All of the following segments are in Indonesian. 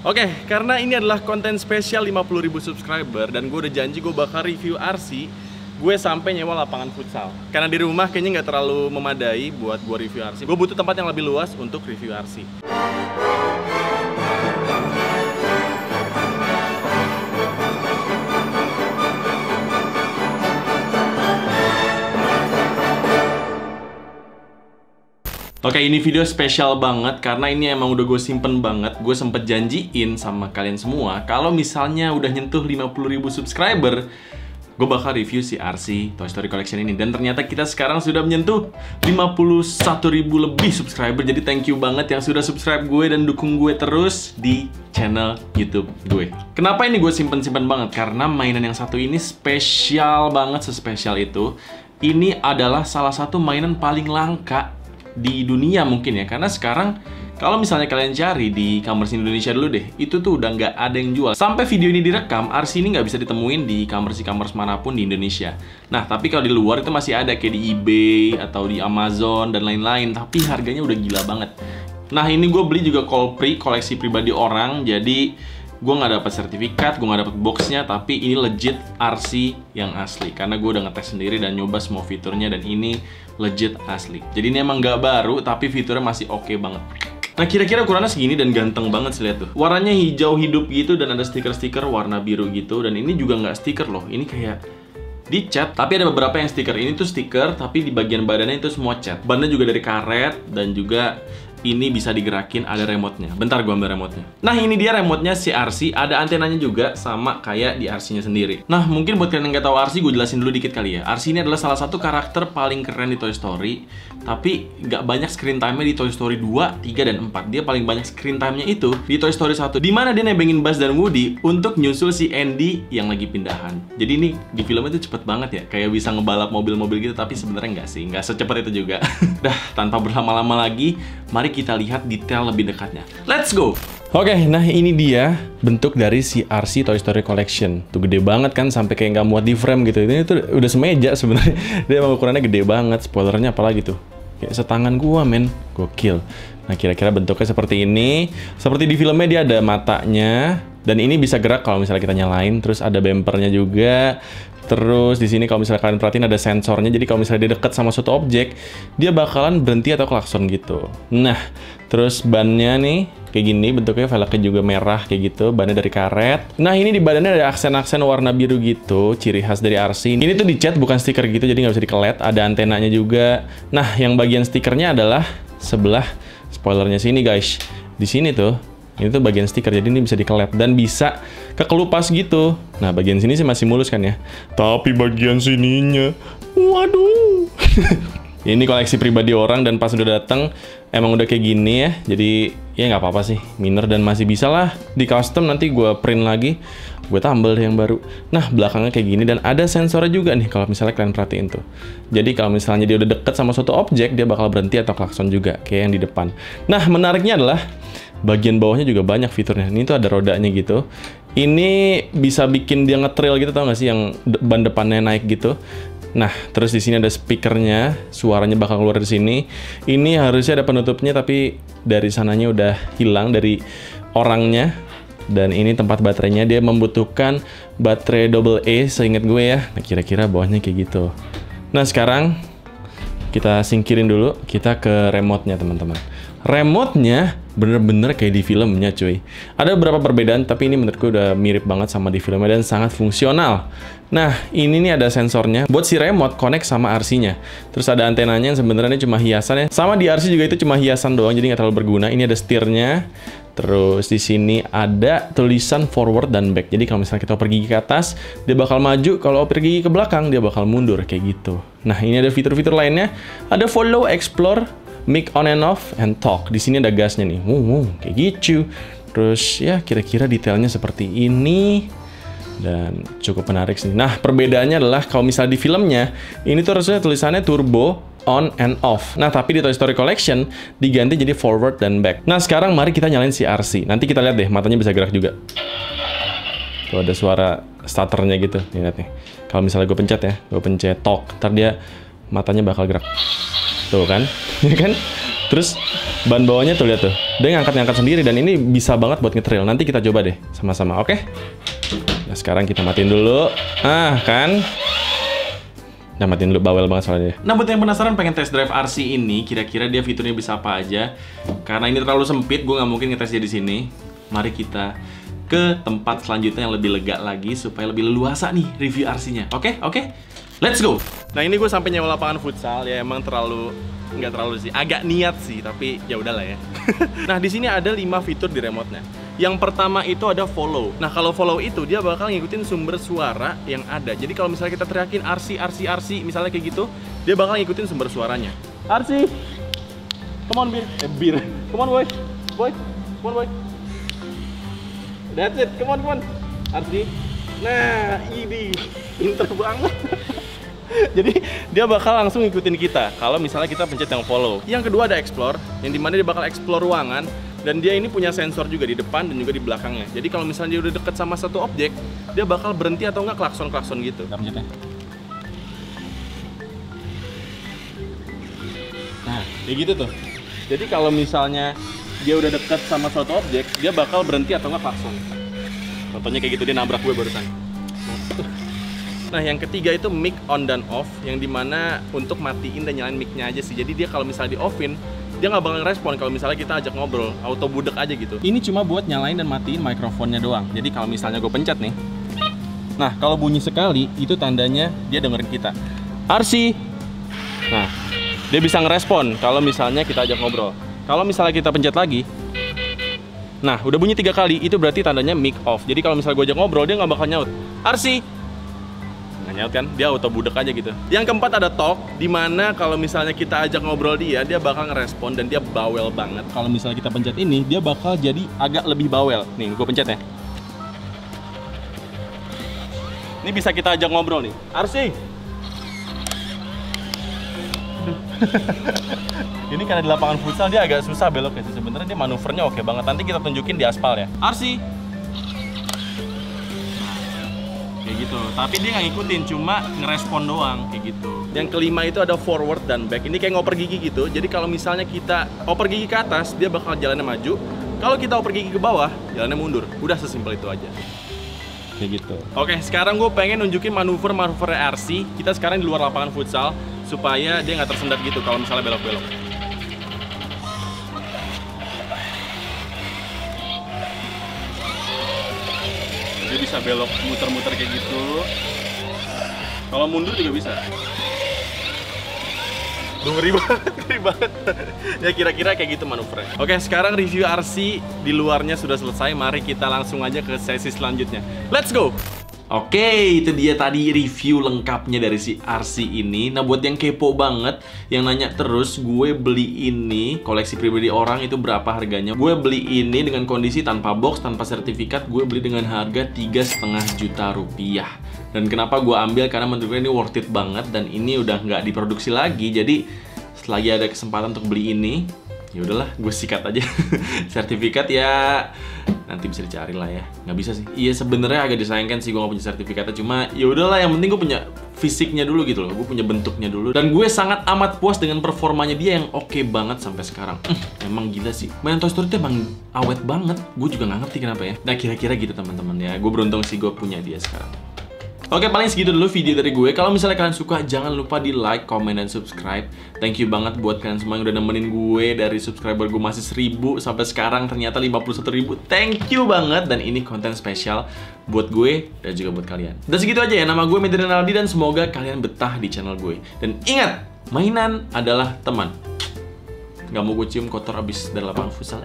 Oke, karena ini adalah konten spesial 50.000 subscriber dan gue udah janji gue bakal review RC, gue sampai nyewa lapangan futsal. Karena di rumah kayaknya nggak terlalu memadai buat gue review RC. Gue butuh tempat yang lebih luas untuk review RC. Oke, ini video spesial banget karena ini emang udah gue simpen banget. Gue sempet janjiin sama kalian semua kalau misalnya udah nyentuh 50.000 subscriber, gue bakal review si RC Toy Story Collection ini. Dan ternyata kita sekarang sudah menyentuh 51.000 lebih subscriber. Jadi thank you banget yang sudah subscribe gue dan dukung gue terus di channel YouTube gue. Kenapa ini gue simpen-simpen banget? Karena mainan yang satu ini spesial banget, sespesial itu. Ini adalah salah satu mainan paling langka di dunia mungkin ya, karena sekarang kalau misalnya kalian cari di e-commerce Indonesia dulu deh, itu tuh udah nggak ada yang jual. Sampai video ini direkam, RC ini nggak bisa ditemuin di e-commerce manapun di Indonesia. Nah, tapi kalau di luar itu masih ada kayak di eBay atau di Amazon dan lain-lain, tapi harganya udah gila banget. Nah, ini gue beli juga koleksi pribadi orang, jadi gue nggak dapat sertifikat, gue nggak dapat boxnya, tapi ini legit RC yang asli. Karena gue udah ngetes sendiri dan nyoba semua fiturnya, dan ini legit asli. Jadi ini emang nggak baru, tapi fiturnya masih oke banget. Nah, kira-kira ukurannya segini dan ganteng banget sih, lihat tuh. Warnanya hijau hidup gitu dan ada stiker-stiker warna biru gitu. Dan ini juga nggak stiker loh, ini kayak dicat. Tapi ada beberapa yang stiker. Ini tuh stiker, tapi di bagian badannya itu semua cat. Bannya juga dari karet dan juga ini bisa digerakin, ada remote-nya. Bentar gue ambil remote-nya. Nah, ini dia remote-nya si RC. Ada antenanya juga, sama kayak di RC-nya sendiri. Nah, mungkin buat kalian yang nggak tahu RC, gue jelasin dulu dikit kali ya. RC ini adalah salah satu karakter paling keren di Toy Story. Tapi nggak banyak screen time-nya di Toy Story 2, 3, dan 4. Dia paling banyak screen time-nya itu di Toy Story 1. Dimana dia nebengin Buzz dan Woody untuk nyusul si Andy yang lagi pindahan. Jadi ini di filmnya tuh cepet banget ya. Kayak bisa ngebalap mobil-mobil gitu, tapi sebenarnya nggak sih. Nggak secepat itu juga. Dah, tanpa berlama-lama lagi, mari kita lihat detail lebih dekatnya. Let's go! Oke, nah ini dia bentuk dari si RC Toy Story Collection. Tuh gede banget kan, sampai kayak nggak muat di frame gitu. Ini tuh udah semeja sebenarnya. Dia emang ukurannya gede banget. Spoilernya apalagi tuh? Kayak setangan gua, men. Gokil. Nah, kira-kira bentuknya seperti ini. Seperti di filmnya dia ada matanya. Dan ini bisa gerak kalau misalnya kita nyalain. Terus ada bumpernya juga. Terus di sini kalau misalnya kalian perhatiin ada sensornya, jadi kalau misalnya dia deket sama suatu objek, dia bakalan berhenti atau klakson gitu. Nah, terus bannya nih kayak gini bentuknya, velgnya juga merah kayak gitu, bannya dari karet. Nah, ini di badannya ada aksen-aksen warna biru gitu, ciri khas dari RC. Ini tuh dicat bukan stiker gitu, jadi nggak bisa dikelet. Ada antenanya juga. Nah, yang bagian stikernya adalah sebelah spoilernya sini guys. Di sini tuh. Ini tuh bagian stiker, jadi ini bisa dikelet dan bisa kekelupas gitu. Nah, bagian sini sih masih mulus kan ya. Tapi bagian sininya, waduh. Ini koleksi pribadi orang dan pas udah dateng emang udah kayak gini ya. Jadi ya nggak apa-apa sih, minor dan masih bisa lah di custom. Nanti gue print lagi, gue tambal yang baru. Nah, belakangnya kayak gini dan ada sensornya juga nih kalau misalnya kalian perhatiin tuh. Jadi kalau misalnya dia udah deket sama suatu objek, dia bakal berhenti atau klakson juga kayak yang di depan. Nah, menariknya adalah bagian bawahnya juga banyak fiturnya. Ini tuh ada rodanya gitu. Ini bisa bikin dia nge-trail gitu, tau gak sih, yang ban depannya naik gitu. Nah, terus di sini ada speakernya, suaranya bakal keluar dari sini. Ini harusnya ada penutupnya, tapi dari sananya udah hilang dari orangnya. Dan ini tempat baterainya, dia membutuhkan baterai AA seingat gue ya. Nah, kira-kira bawahnya kayak gitu. Nah, sekarang kita singkirin dulu, kita ke remote-nya teman-teman. Remote-nya bener-bener kayak di filmnya cuy. Ada beberapa perbedaan, tapi ini menurutku udah mirip banget sama di filmnya dan sangat fungsional. Nah, ini nih ada sensornya buat si remote connect sama RC-nya. Terus ada antenanya yang sebenarnya cuma hiasan ya. Sama di RC juga itu cuma hiasan doang, jadi nggak terlalu berguna. Ini ada setirnya. Terus di sini ada tulisan forward dan back. Jadi kalau misalnya kita pergi ke atas, dia bakal maju. Kalau pergi ke belakang, dia bakal mundur kayak gitu. Nah, ini ada fitur-fitur lainnya. Ada follow, explore, mic on and off, and talk. Di sini ada gasnya nih, kayak gitu. Terus ya kira-kira detailnya seperti ini dan cukup menarik sih. Nah, perbedaannya adalah kalau misalnya di filmnya ini tuh harusnya tulisannya turbo, on and off. Nah, tapi di Toy Story Collection diganti jadi forward dan back. Nah, sekarang mari kita nyalain si RC. Nanti kita lihat deh, matanya bisa gerak juga. Tuh ada suara starternya gitu. Nih, lihat nih. Kalau misalnya gue pencet ya, gue pencet talk, ntar dia matanya bakal gerak. Tuh kan, ya kan? Terus Ban bawahnya tuh lihat tuh, dia ngangkat-ngangkat sendiri dan ini bisa banget buat ngetrail. Nanti kita coba deh sama-sama, oke? Nah sekarang kita matiin dulu. Kan? Nah matiin dulu, bawel banget soalnya. Nah buat yang penasaran pengen test drive RC ini, kira-kira dia fiturnya bisa apa aja? Karena ini terlalu sempit, gue nggak mungkin ngetesnya di sini. Mari kita ke tempat selanjutnya yang lebih lega lagi supaya lebih leluasa nih review RC-nya. Oke? Let's go. Nah ini gue sampai nyewa lapangan futsal ya, emang nggak terlalu sih, agak niat sih, tapi ya udahlah ya. Nah di sini ada 5 fitur di remote-nya. Yang pertama itu ada follow. Nah kalau follow itu dia bakal ngikutin sumber suara yang ada. Jadi kalau misalnya kita teriakin RC misalnya kayak gitu, dia bakal ngikutin sumber suaranya. RC, come on beer, come on boy, come on boy. That's it, come on, RC. Nah ini pinter banget. Jadi dia bakal langsung ngikutin kita kalau misalnya kita pencet yang follow. Yang kedua ada explore, yang dimana dia bakal explore ruangan. Dan dia ini punya sensor juga di depan dan juga di belakangnya. Jadi kalau misalnya dia udah deket sama satu objek, dia bakal berhenti atau enggak klakson-klakson gitu. Kita pencetnya. Nah, kayak gitu tuh. Jadi kalau misalnya dia udah deket sama suatu objek, dia bakal berhenti atau enggak klakson. Contohnya kayak gitu, dia nabrak gue barusan. Nah yang ketiga itu mic on dan off, yang dimana untuk matiin dan nyalain mic-nya aja sih. Jadi dia kalau misalnya di off-in, dia nggak bakal ngerespon kalau misalnya kita ajak ngobrol, auto budek aja gitu. Ini cuma buat nyalain dan matiin mikrofonnya doang. Jadi kalau misalnya gue pencet nih, nah kalau bunyi sekali, itu tandanya dia dengerin kita. RC! Nah, dia bisa ngerespon kalau misalnya kita ajak ngobrol. Kalau misalnya kita pencet lagi, nah udah bunyi 3 kali, itu berarti tandanya mic off. Jadi kalau misalnya gue ajak ngobrol, dia nggak bakal nyaut. RC! Nyaut kan, dia auto budek aja gitu. Yang keempat ada talk, dimana kalau misalnya kita ajak ngobrol dia bakal ngerespon dan dia bawel banget. Kalau misalnya kita pencet ini, dia bakal jadi agak lebih bawel. Nih, gue pencet ya. Ini bisa kita ajak ngobrol nih. RC. Ini karena di lapangan futsal dia agak susah beloknya sih. Sebenarnya dia manuvernya oke banget. Nanti kita tunjukin di aspal ya. RC. Kayak gitu, tapi dia nggak ngikutin, cuma ngerespon doang kayak gitu. Yang kelima itu ada forward dan back. Ini kayak ngoper gigi gitu. Jadi kalau misalnya kita oper gigi ke atas, dia bakal jalannya maju. Kalau kita oper gigi ke bawah, jalannya mundur. Udah sesimpel itu aja. Kayak gitu. Oke, sekarang gue pengen nunjukin manuver RC. Kita sekarang di luar lapangan futsal supaya dia nggak tersendat gitu kalau misalnya belok-belok. Dia bisa belok muter-muter kayak gitu. Kalau mundur juga bisa. Duh, ngeri banget. Ya kira-kira kayak gitu manuvernya. Oke, sekarang review RC di luarnya sudah selesai. Mari kita langsung aja ke sesi selanjutnya. Let's go! Oke, itu dia tadi review lengkapnya dari si RC ini. Nah, buat yang kepo banget, yang nanya terus, gue beli ini, koleksi pribadi orang itu berapa harganya? Gue beli ini dengan kondisi tanpa box, tanpa sertifikat, gue beli dengan harga 3,5 juta rupiah. Dan kenapa gue ambil? Karena menurut gue ini worth it banget, dan ini udah nggak diproduksi lagi. Jadi, selagi ada kesempatan untuk beli ini, ya udahlah, gue sikat aja. Sertifikat ya nanti bisa dicari lah ya, nggak bisa sih. Iya sebenarnya agak disayangkan sih gue nggak punya sertifikatnya, cuma ya udahlah, yang penting gue punya fisiknya dulu gitu loh, gue punya bentuknya dulu, dan gue sangat amat puas dengan performanya dia yang oke banget sampai sekarang. Emang gila sih, main Toy Story itu emang awet banget, gue juga nggak ngerti kenapa ya. Nah kira-kira gitu teman-teman ya, gue beruntung sih gue punya dia sekarang. Oke, paling segitu dulu video dari gue. Kalau misalnya kalian suka, jangan lupa di like, comment, dan subscribe. Thank you banget buat kalian semua yang udah nemenin gue dari subscriber gue masih 1000 sampai sekarang ternyata 51.000. Thank you banget, dan ini konten spesial buat gue dan juga buat kalian. Dan segitu aja ya, nama gue Mehdi Renaldi, dan semoga kalian betah di channel gue. Dan ingat, mainan adalah teman. Gak mau gue cium kotor abis dari lapangan futsal.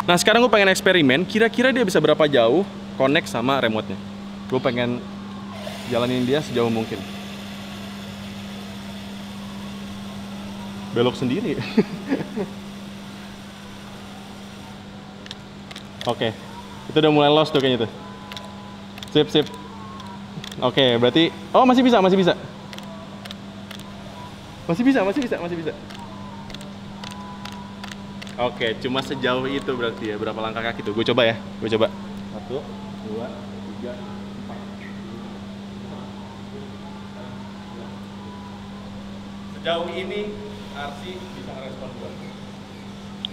Nah sekarang gue pengen eksperimen, kira-kira dia bisa berapa jauh connect sama remote-nya. Gue pengen jalanin dia sejauh mungkin. Belok sendiri. Oke, itu udah mulai lost tuh kayaknya tuh. Sip. Oke, berarti, oh masih bisa. Masih bisa. Oke, cuma sejauh itu berarti ya. Berapa langkah kaki tuh? Gue coba ya. Gue coba. 1, 2, 3, 4. Sejauh ini Arsi bisa ngerespon gue.